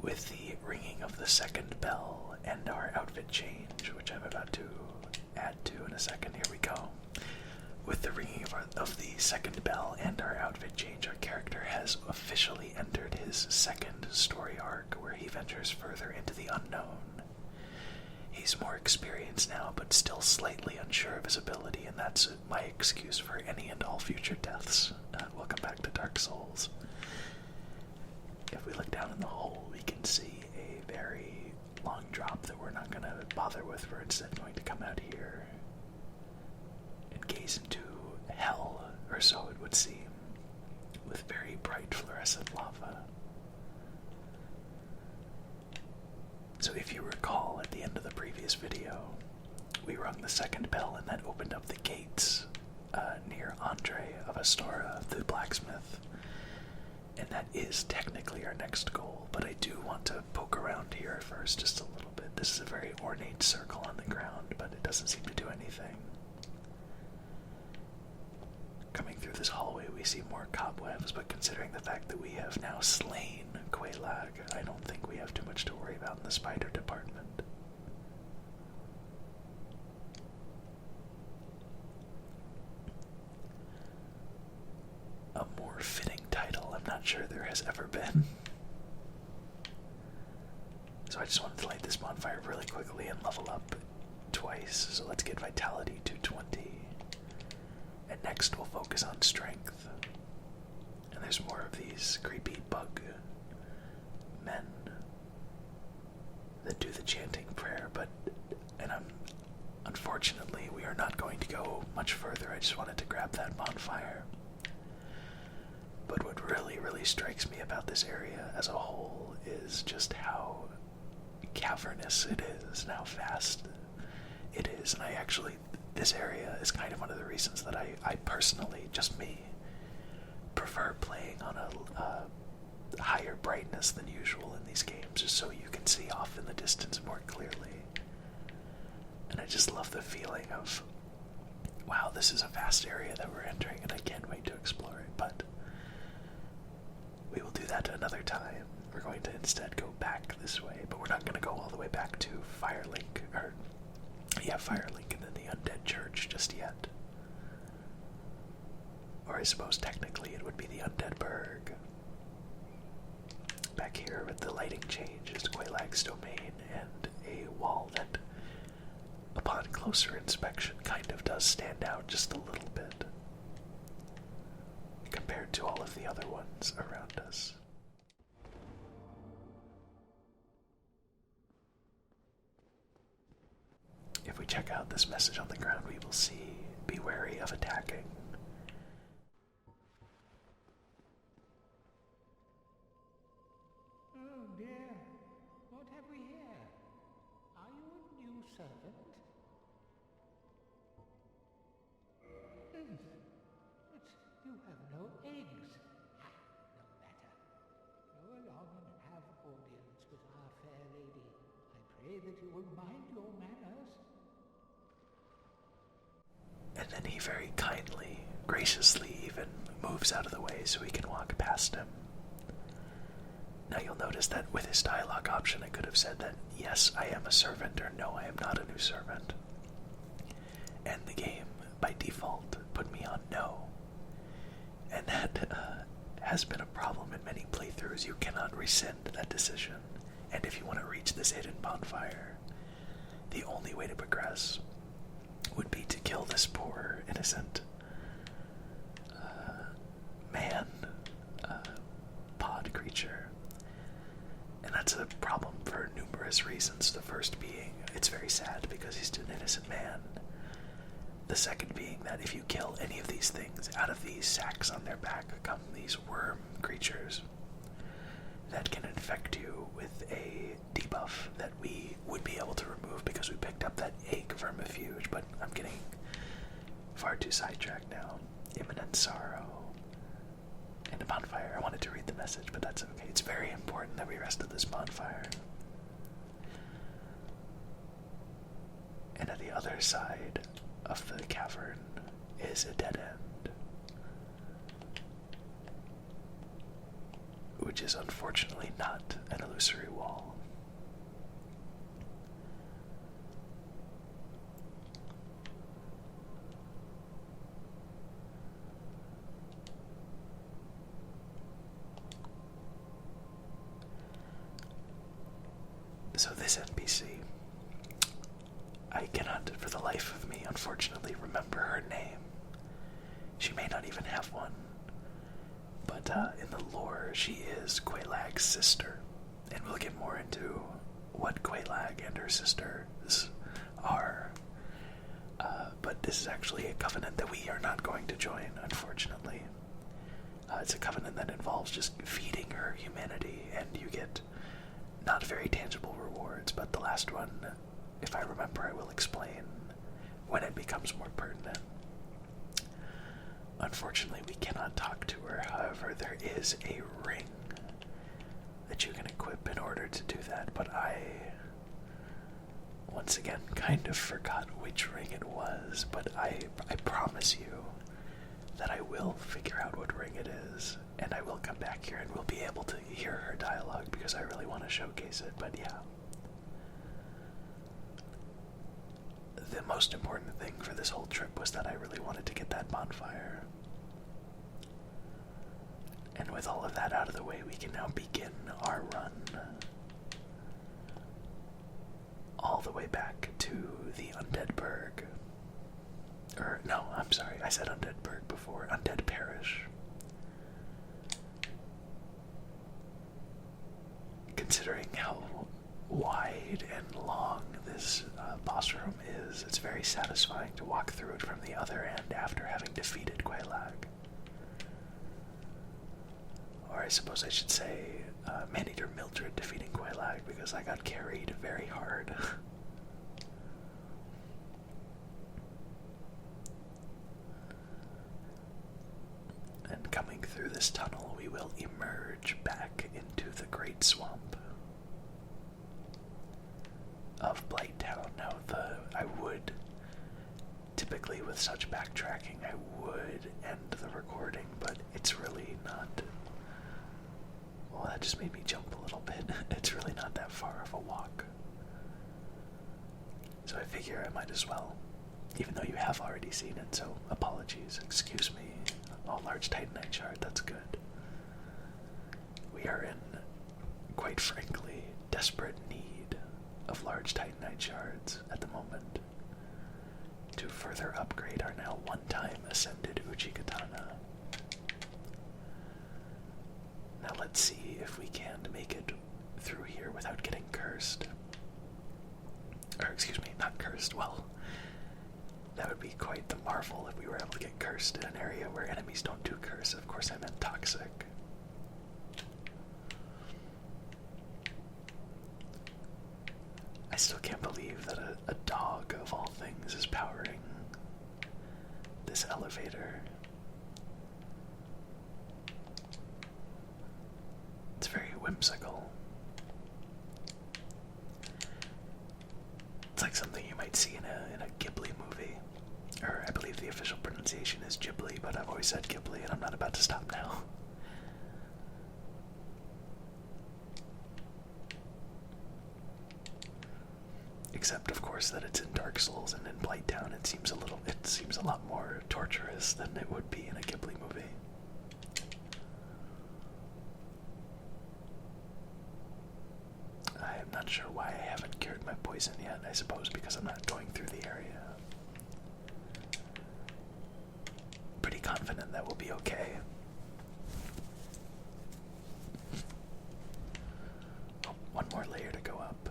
with the ringing of the second bell and our outfit change, which I'm about to add to in a second. Here we go. With the ringing of the second bell and our outfit change, our character has officially entered his second story arc, where he ventures further into the unknown. He's more experienced now, but still slightly unsure of his ability, and that's my excuse for any and all future deaths. Welcome back to Dark Souls. If we look down in the hole, we can see a very long drop that we're not going to bother with. We're instead going to come out here and gaze into hell, or so it would seem, with very bright fluorescent lava. So if you recall, at the end of the previous video, we rung the second bell and that opened up the gates near Andre of Astora, the blacksmith. And that is technically our next goal, but I do want to poke around here first just a little bit. This is a very ornate circle on the ground, but it doesn't seem to do anything. Coming through this hallway, we see more cobwebs, but considering the fact that we have now slain Quelaag, I don't think we have too much to worry about in the spider department. A more fitting title, I'm not sure there has ever been. So I just wanted to light this bonfire really quickly and level up twice. So let's get vitality to 20. And next we'll focus on strength. And there's more of these creepy bug men that do the chanting prayer, unfortunately we are not going to go much further. I just wanted to grab that bonfire. But what really strikes me about this area as a whole is just how cavernous it is and how vast it is. And this area is kind of one of the reasons that I personally, just me, prefer playing on a higher brightness than usual in these games, just so you can see off in the distance more clearly. And I just love the feeling of, wow, this is a vast area that we're entering and I can't wait to explore it, but we will do that another time. We're going to instead go back this way, but we're not going to go all the way back to Firelink and then the Undead Church just yet. Or I suppose technically it would be the Undead Burg. Back here with the lighting change is Quelaag's domain and a wall that, upon closer inspection, kind of does stand out just a little bit compared to all of the other ones around us. If we check out this message on the ground, we will see, be wary of attacking. Oh dear, what have we here? Are you a new servant? But you have no eggs. No matter. Go along and have audience with our fair lady. I pray that you will mind your manners. And then he very kindly, graciously even, moves out of the way so we can walk past him. Now you'll notice that with his dialogue option, I could have said that, yes, I am a servant, or no, I am not a new servant. And the game, by default, put me on no. And that has been a problem in many playthroughs. You cannot rescind that decision. And if you want to reach this hidden bonfire, the only way to progress would be to kill this poor, innocent pod creature. And that's a problem for numerous reasons. The first being, it's very sad because he's an innocent man. The second being that if you kill any of these things, out of these sacks on their back come these worm creatures that can infect you with a debuff that we would be able to remove because we picked up that egg vermifuge, but I'm getting far too sidetracked now. Imminent sorrow. And a bonfire. I wanted to read the message, but that's okay. It's very important that we rest at this bonfire. And at the other side of the cavern is a dead end. which is unfortunately not an illusory wall. So this NPC, I cannot for the life of me, unfortunately, remember her name. She may not even have one. But in the lore, she is Quelaag's sister. And we'll get more into what Quelaag and her sisters are. But this is actually a covenant that we are not going to join, unfortunately. It's a covenant that involves just feeding her humanity, and you get not very tangible rewards, but the last one, if I remember, I will explain when it becomes more pertinent. Unfortunately, we cannot talk to her. However, there is a ring that you can equip in order to do that, but I, once again, kind of forgot which ring it was, but I promise you that I will figure out what ring it is, and I will come back here and we'll be able to hear her dialogue because I really want to showcase it, but yeah. The most important thing for this whole trip was that I really wanted to get that bonfire. And with all of that out of the way, we can now begin our run all the way back to the Undead Burg. Or, no, I'm sorry, I said Undead Burg before. Undead Parish. Considering how wide and long this boss room is, it's very satisfying to walk through it from the other end after having defeated Quelaag. Or I suppose I should say Maneater Mildred defeating Quelaag, because I got carried very hard. And coming through this tunnel, we will emerge back into the Great Swamp of Blighttown. Now, I would, typically with such backtracking, I would end the recording, but it's really not. Well, that just made me jump a little bit. It's really not that far of a walk. So I figure I might as well, even though you have already seen it, so apologies, excuse me. Oh, large Titanite shard, that's good. We are in, quite frankly, desperate need of large Titanite shards at the moment to further upgrade our now one-time ascended Uchigatana. Now let's see if we can make it through here without getting cursed. Or excuse me, not cursed, well, that would be quite the marvel if we were able to get cursed in an area where enemies don't do curse. Of course I meant toxic. I still can't believe that a dog, of all things, is powering this elevator. It's very whimsical. It's like something you might see in a Ghibli movie. Or I believe the official pronunciation is Ghibli, but I've always said Ghibli, and I'm not about to stop now. Except, of course, that it's in Dark Souls, and in Blighttown it seems a lot more torturous than it would be in a Ghibli movie. I am not sure why I haven't cured my poison yet. I suppose because I'm not going through the area. Pretty confident that will be okay. Oh, one more layer to go up.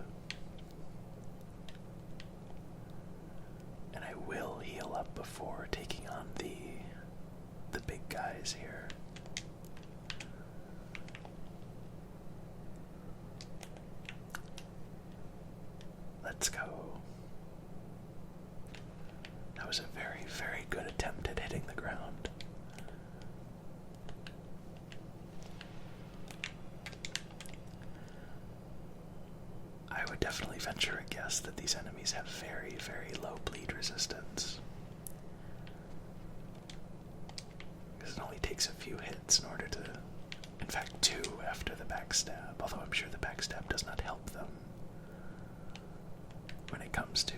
And I will heal up before taking on the big guys here. Let's go. That was a very, very good attempt at hitting the ground. I would definitely venture a guess that these enemies have very, very low bleed resistance. Because it only takes a few hits in order to, in fact 2 after backstab, although I'm sure the backstab does not help them when it comes to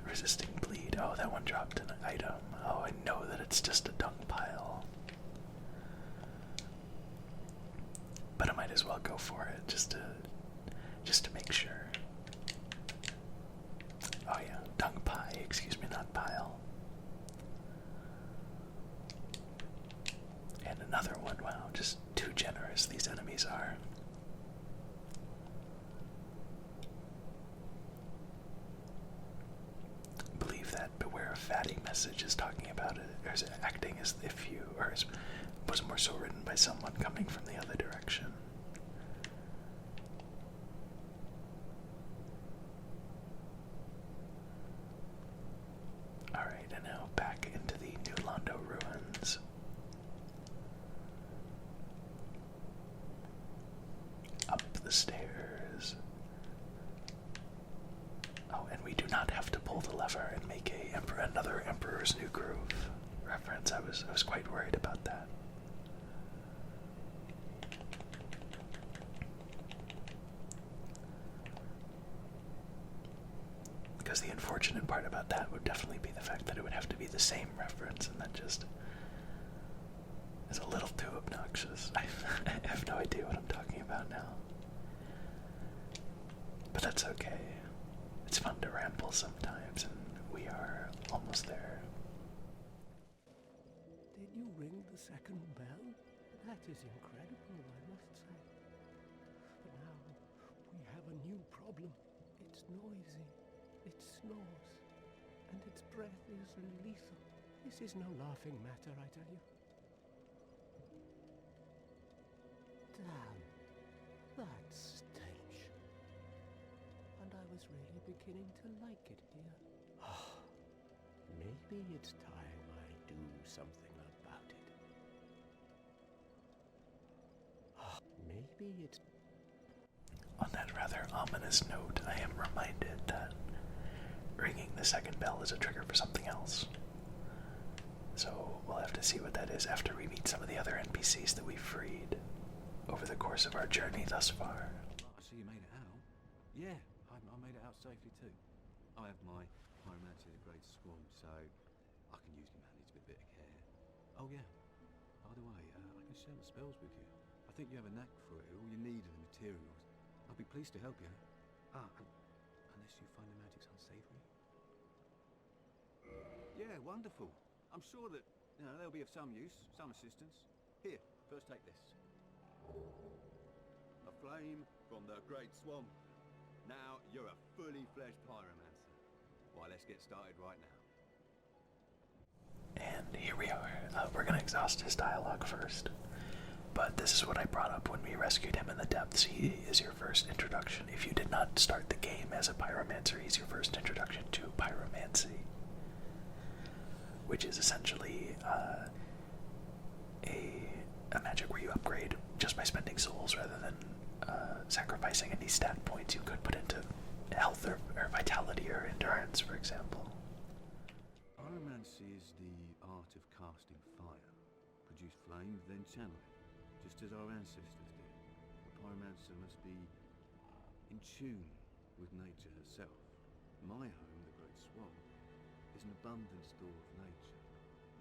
resisting bleed. Oh, that one dropped an item. Oh, I know that it's just a dung pile. But I might as well go for it, just to make sure. Oh yeah, dung pie, excuse me, not pile. And another one, wow, just too generous these enemies are. I believe that beware of fatty message is talking about it, or is it acting as if you, was more so written by someone coming from the other direction. Alright, and now back into the New Londo ruins. Up the stairs. Oh, and we do not have to pull the lever and make another Emperor's New Groove reference. I was quite worried about that. Because the unfortunate part about that would definitely be the fact that it would have to be the same reference, and that just is a little too obnoxious. I have no idea what I'm talking about now. But that's okay. It's fun to ramble sometimes, and we are almost there. Did you ring the second bell? That is incredible, I must say. But now we have a new problem. It's noisy, it snores, and its breath is lethal. This is no laughing matter, I tell you. Damn, that's stench. And I was really beginning to like it here. Maybe it's time I do something about it. Maybe it's... On that rather ominous note, I am reminded that ringing the second bell is a trigger for something else. So we'll have to see what that is after we meet some of the other NPCs that we freed over the course of our journey thus far. I see you made it out. Yeah, I made it out safely too. I have my pyromancy of the Great Swarm, so I can usually manage with a bit of care. Oh yeah, by the way, I can share my spells with you. I think you have a knack for it. All you need are the materials. I'll be pleased to help you. Unless you find the magic's unsavory. Yeah, wonderful. I'm sure that they'll be of some use, some assistance. Here, first take this. A flame from the Great Swamp. Now you're a fully fledged pyromancer. Why, let's get started right now. And here we are. We're going to exhaust his dialogue first. But this is what I brought up when we rescued him in the depths. He is your first introduction. If you did not start the game as a pyromancer, he's your first introduction to pyromancy, which is essentially a magic where you upgrade just by spending souls rather than sacrificing any stat points you could put into health or vitality or endurance, for example. Pyromancy is the art of casting fire. Produce flame, then channel it, just as our ancestors did. The pyromancer must be in tune with nature herself. My home, the Great Swamp, is an abundant store of nature.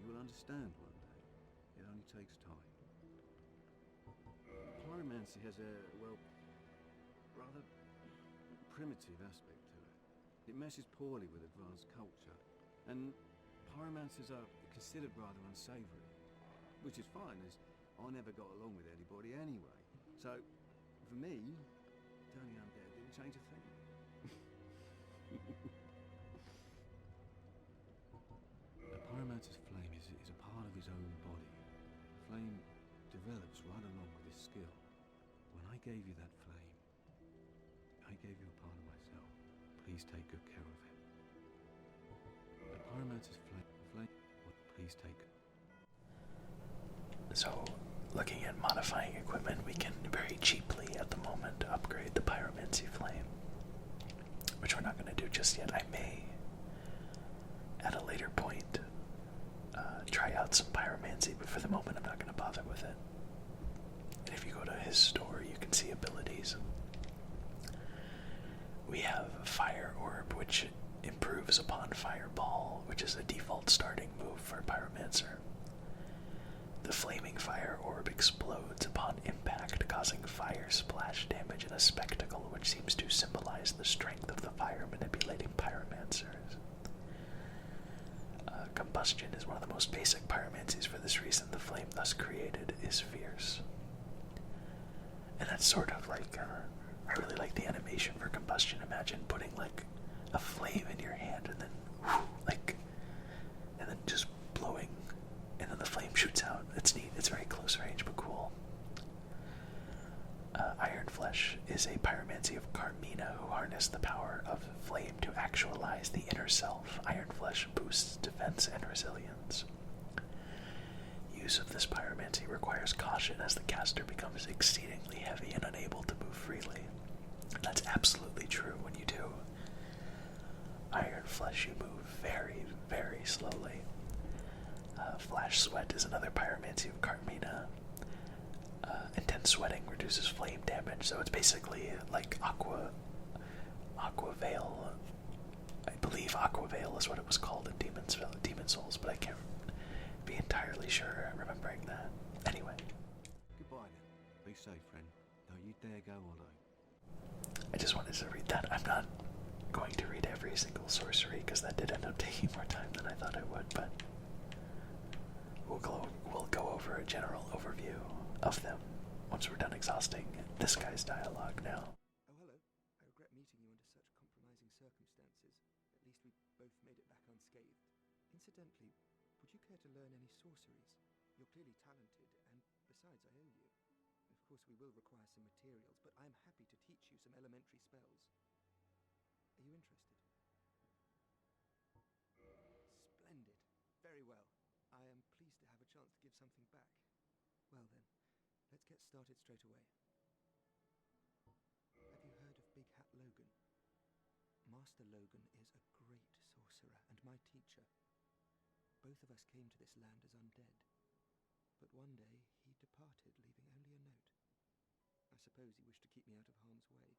You will understand one day. It only takes time. Pyromancy has a, well, rather primitive aspect to it. It meshes poorly with advanced culture, and pyromancers are considered rather unsavory, which is fine, as I never got along with anybody anyway. So, for me, turning undead didn't change a thing. A pyromancer's flame is a part of his own body. Flame develops right along with his skill. When I gave you that flame, I gave you a part of myself. Please take good care of it. The pyromancer's flame, please take it. So, looking at modifying equipment, we can very cheaply at the moment upgrade the pyromancy flame, which we're not going to do just yet. I may, at a later point, try out some pyromancy, but for the moment I'm not going to bother with it. And if you go to his store, you can see a causing fire splash damage in a spectacle which seems to symbolize the strength of the fire manipulating pyromancers. Combustion is one of the most basic pyromancies. For this reason, the flame thus created is fierce. And that's sort of like, I really like the animation for combustion. Imagine putting like a flame in your hand and then, and then just blowing, and then the flame shoots out. It's neat. It's very close range, but cool. Iron Flesh is a pyromancy of Carmina who harness the power of flame to actualize the inner self. Iron Flesh boosts defense and resilience. Use of this pyromancy requires caution as the caster becomes exceedingly heavy and unable to move freely. And that's absolutely true. When you do Iron Flesh, you move very, very slowly. Flash Sweat is another pyromancy of Carmina. Intense sweating reduces flame damage, so it's basically like Aqua Veil. I believe Aqua Veil is what it was called in Demon Souls, but I can't be entirely sure remembering that. Anyway. Goodbye then. Be safe, friend. Don't you dare go alone. I just wanted to read that. I'm not going to read every single sorcery because that did end up taking more time than I thought it would, but we'll go over a general overview of them once we're done exhausting this guy's dialogue now. Oh, hello. I regret meeting you under such compromising circumstances. At least we both made it back unscathed. Incidentally, would you care to learn any sorceries? You're clearly talented, and besides, I owe you. Of course, we will require some materials, but I'm happy to teach you some elementary spells. Are you interested? Splendid. Very well. I am pleased to have a chance to give something back. Well then, let's get started straight away. Have you heard of Big Hat Logan? Master Logan is a great sorcerer and my teacher. Both of us came to this land as undead. But one day, he departed, leaving only a note. I suppose he wished to keep me out of harm's way.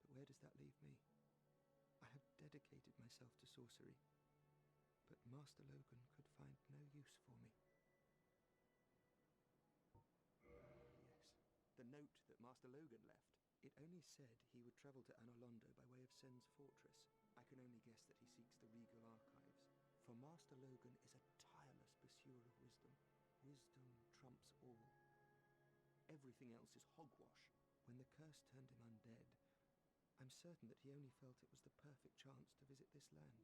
But where does that leave me? I have dedicated myself to sorcery. But Master Logan could find no use for me. Yes, the note that Master Logan left. It only said he would travel to Anolondo by way of Sen's fortress. I can only guess that he seeks the regal archives. For Master Logan is a tireless pursuer of wisdom. Wisdom trumps all. Everything else is hogwash. When the curse turned him undead, I'm certain that he only felt it was the perfect chance to visit this land.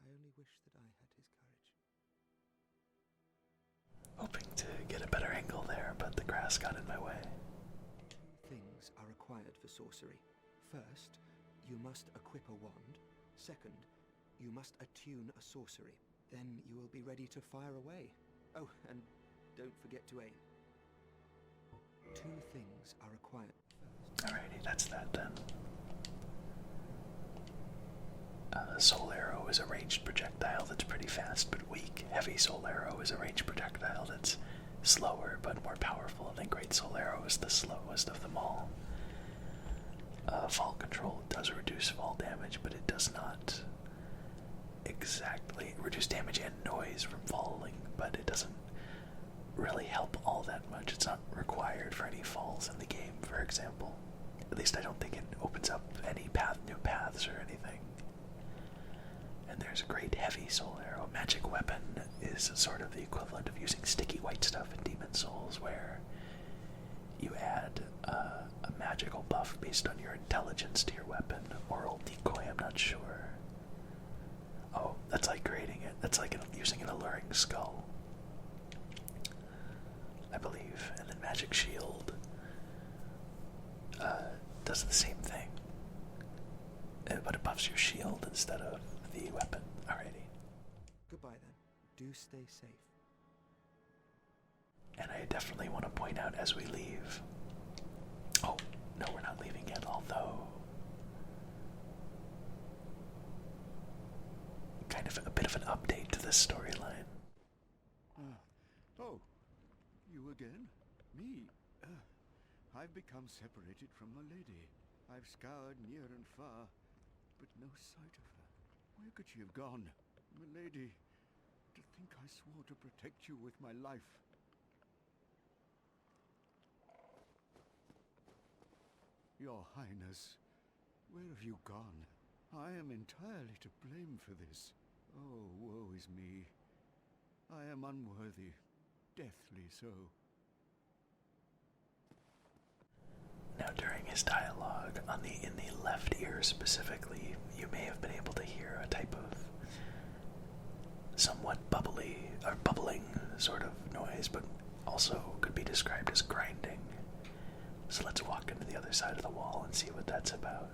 I only wish that I had his courage. Hoping to get a better angle there, but the grass got in my way. Two things are required for sorcery. First, you must equip a wand. Second, you must attune a sorcery. Then you will be ready to fire away. Oh, and don't forget to aim. Two things are required. Alrighty, that's that then. Soul Arrow is a ranged projectile that's pretty fast but weak. Heavy Soul Arrow is a ranged projectile that's slower but more powerful. And then Great Soul Arrow is the slowest of them all. Fall Control does reduce fall damage, but it does not exactly reduce damage and noise from falling, but it doesn't really help all that much. It's not required for any falls in the game, for example. At least I don't think it opens up any new paths or anything. And there's a great Heavy Soul Arrow. Magic Weapon is sort of the equivalent of using sticky white stuff in Demon Souls, where you add a magical buff based on your intelligence to your weapon. Oral Decoy, I'm not sure. Oh, that's like creating it. That's like using an alluring skull, I believe. And then Magic Shield does the same thing, but it buffs your shield instead of the weapon. Alrighty. Goodbye then. Do stay safe. And I definitely want to point out as we leave. Oh, no, we're not leaving yet, although kind of a bit of an update to this storyline. Oh, you again? Me? I've become separated from my lady. I've scoured near and far, but no sight of her. Where could she have gone? My lady, to think I swore to protect you with my life. Your Highness, where have you gone? I am entirely to blame for this. Oh, woe is me. I am unworthy, deathly so. Now, during his dialogue, in the left ear specifically, you may have been able to hear a type of somewhat bubbling sort of noise, but also could be described as grinding. So let's walk into the other side of the wall and see what that's about.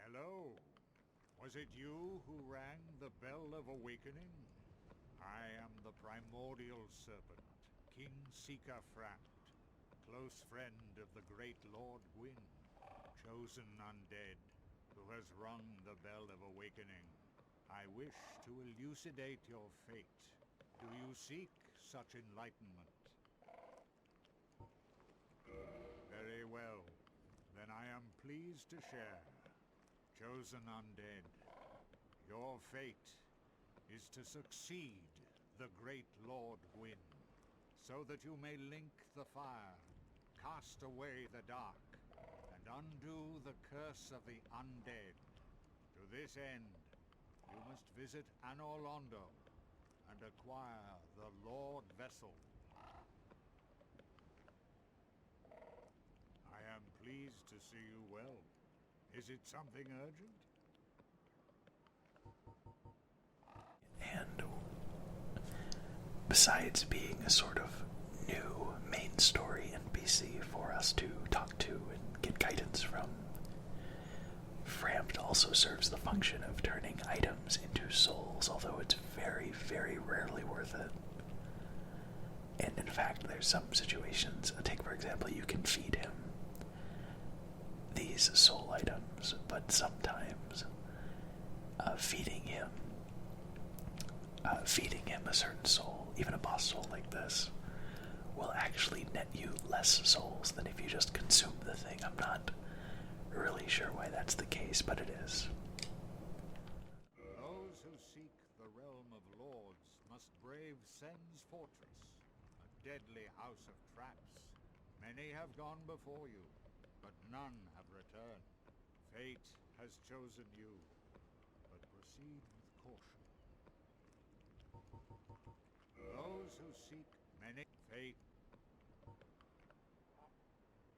Hello. Was it you who rang the bell of awakening? I am the primordial serpent, Kingseeker Frampt, close friend of the great Lord Gwyn, chosen undead, who has rung the bell of awakening. I wish to elucidate your fate. Do you seek such enlightenment? Very well. Then I am pleased to share. Chosen undead, your fate is to succeed the great Lord Gwyn, so that you may link the fire, cast away the dark, and undo the curse of the undead. To this end, you must visit Anor Londo and acquire the Lord Vessel. I am pleased to see you well. Is it something urgent? And besides being a sort of new main story NPC for us to talk to and get guidance from, Frampt also serves the function of turning items into souls, although it's very, very rarely worth it. And in fact, there's some situations, take for example, you can feed him these soul items, but sometimes feeding him a certain soul, even a boss soul like this, will actually net you less souls than if you just consume the thing. I'm not really sure why that's the case, but it is. Those who seek the realm of lords must brave Sen's fortress, a deadly house of traps. Many have gone before you, but none have returned. Fate has chosen you, but proceed with caution. Those who seek many fate.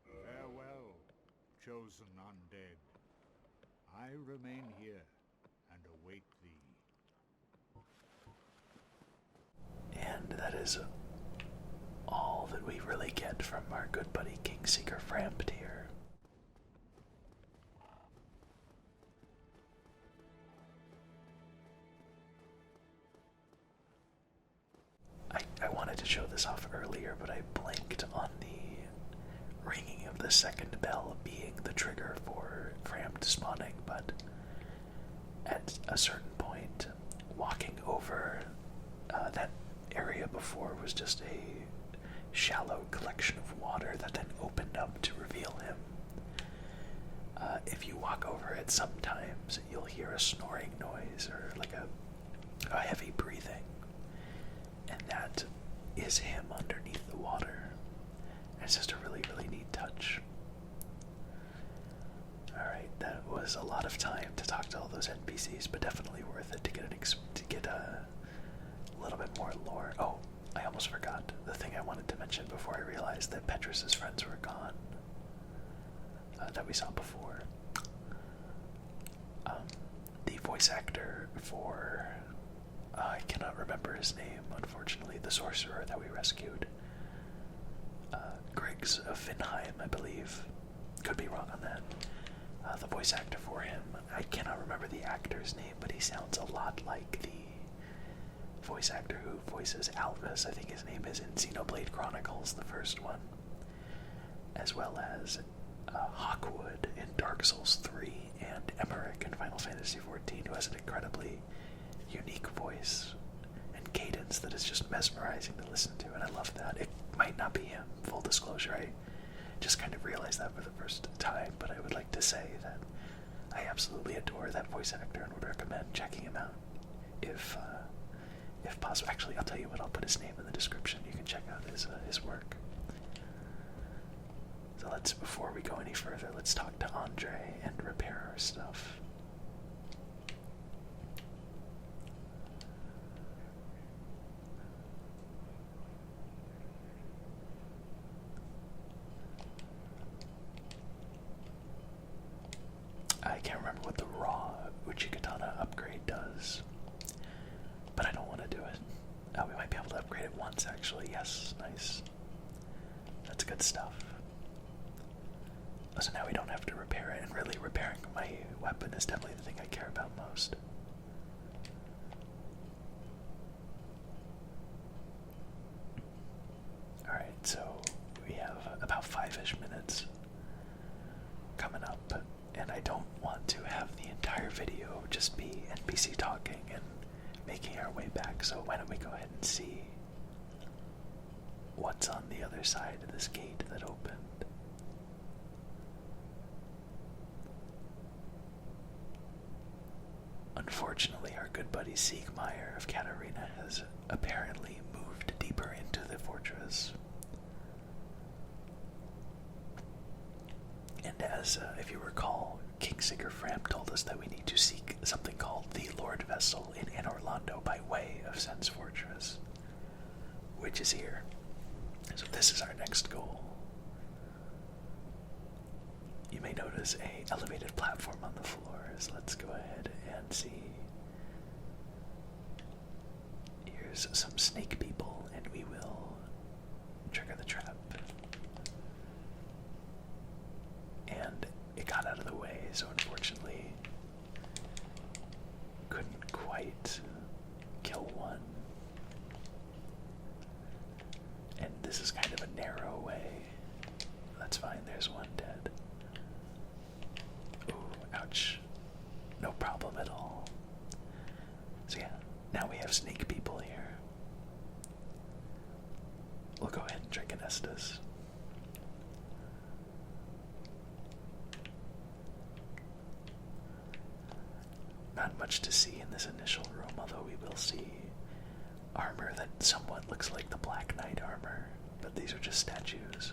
Farewell, chosen undead. I remain here and await thee. And that is all that we really get from our good buddy Kingseeker Frampt here. I wanted to show this off earlier, but I blanked on the ringing of the second bell being the trigger for Frampt spawning, but at a certain point, walking over that area before was just a shallow collection of water that then opened up to reveal him. If you walk over it, sometimes you'll hear a snoring noise or like a heavy breathing, and that is him underneath the water. And it's just a really, really neat touch. Alright, that was a lot of time to talk to all those NPCs, but definitely worth it to get a little bit more lore. Oh, I almost forgot the thing I wanted to mention before I realized that Petrus's friends were gone, that we saw before. The voice actor for, I cannot remember his name, unfortunately, the sorcerer that we rescued, Griggs of Finheim, I believe. Could be wrong on that. The voice actor for him, I cannot remember the actor's name, but he sounds a lot like the voice actor who voices Alvis. I think his name is in Xenoblade Chronicles, the first one, as well as Hawkwood in Dark Souls 3 and Emmerich in Final Fantasy XIV, who has an incredibly unique voice and cadence that is just mesmerizing to listen to, and I love that. It might not be him, full disclosure. I just kind of realized that for the first time, but I would like to say that I absolutely adore that voice actor and would recommend checking him out if possible. Actually, I'll tell you what, I'll put his name in the description. You can check out his work. So before we go any further, let's talk to Andre and repair our stuff. I can't remember what the raw Uchikatana upgrade does, but I don't want to do it. We might be able to upgrade it once, actually. Yes, nice. That's good stuff. So now we don't have to repair it, and really repairing my weapon is definitely the thing I care about most. Alright, so we have about 5-ish minutes coming up, and I don't want to have the entire video just be NPC talking and making our way back, so why don't we go ahead and see what's on the other side of this gate that opened. Unfortunately, our good buddy Siegmeyer of Katarina has apparently moved deeper into the fortress. And as, if you recall, Kingseeker Frampt told us that we need to seek something called the Lord Vessel in Orlando by way of Sen's Fortress, which is here. So this is our next goal. You may notice a elevated platform on the floors. Let's go ahead and see. Here's some snake people, and we will trigger the trap. And it got out of the way, so unfortunately couldn't quite kill one. And this is kind of a narrow way. That's fine, there's one dead. Ooh, ouch. No problem at all. So yeah, now we have snake people here. We'll go ahead and drink an Estus. Not much to see in this initial room, although we will see armor that somewhat looks like the Black Knight armor, but these are just statues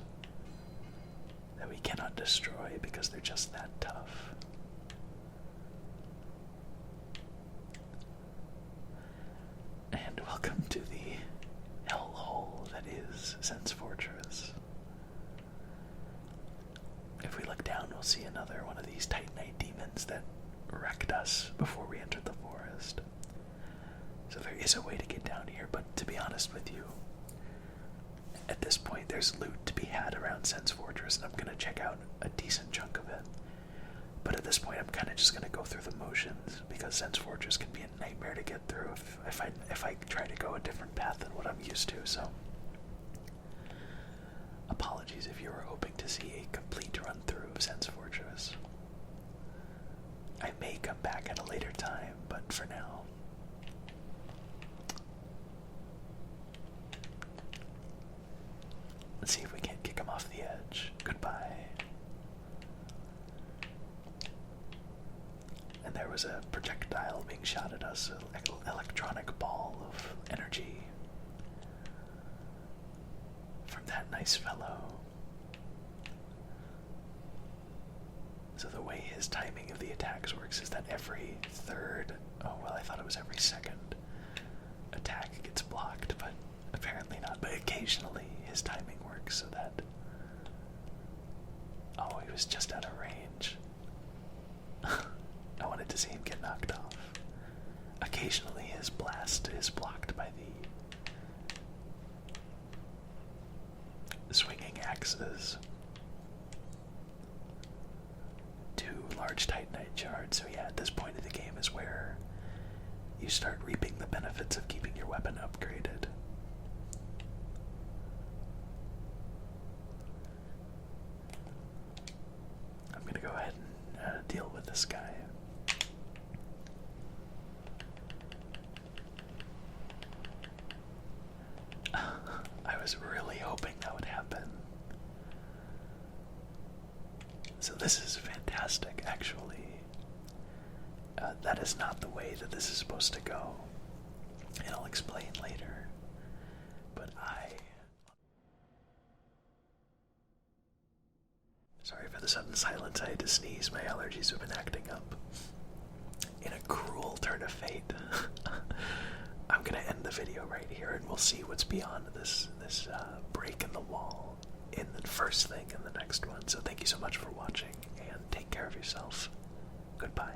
that we cannot destroy because they're just that tough. And welcome to the hellhole that is Sen's Fortress. If we look down, we'll see another one of these Titanite demons that wrecked us before we entered the forest. So there is a way to get down here, but to be honest with you, at this point there's loot to be had around Sen's Fortress, and I'm going to check out a decent chunk of it. But at this point I'm kind of just going to go through the motions, because Sen's Fortress can be a nightmare to get through if I try to go a different path than what I'm used to, so apologies if you were hoping to see a complete run through of Sen's Fortress. I may come back at a later time, but for now, let's see if we can't kick him off the edge. Goodbye. And there was a projectile being shot at us, an electronic ball of energy from that nice fellow. So the way his timing of the attacks works is that every third, oh well, I thought it was every second attack gets blocked, but apparently not. But occasionally his timing works so that, oh, he was just out of range. I wanted to see him get knocked off. Occasionally his blast is blocked by the swinging axes. 2 large Titanite shards. So yeah, at this point of the game is where you start reaping the benefits of keeping your weapon upgraded. I'm gonna go ahead and deal with this guy. I was really hoping that would happen. So this is fantastic, actually. That is not the way that this is supposed to go, and I'll explain later. But sorry for the sudden silence, I had to sneeze, my allergies have been acting up. In a cruel turn of fate, I'm gonna end the video right here, and we'll see what's beyond this break in the wall in the first thing in the next one. So thank you so much for watching, and take care of yourself. Goodbye.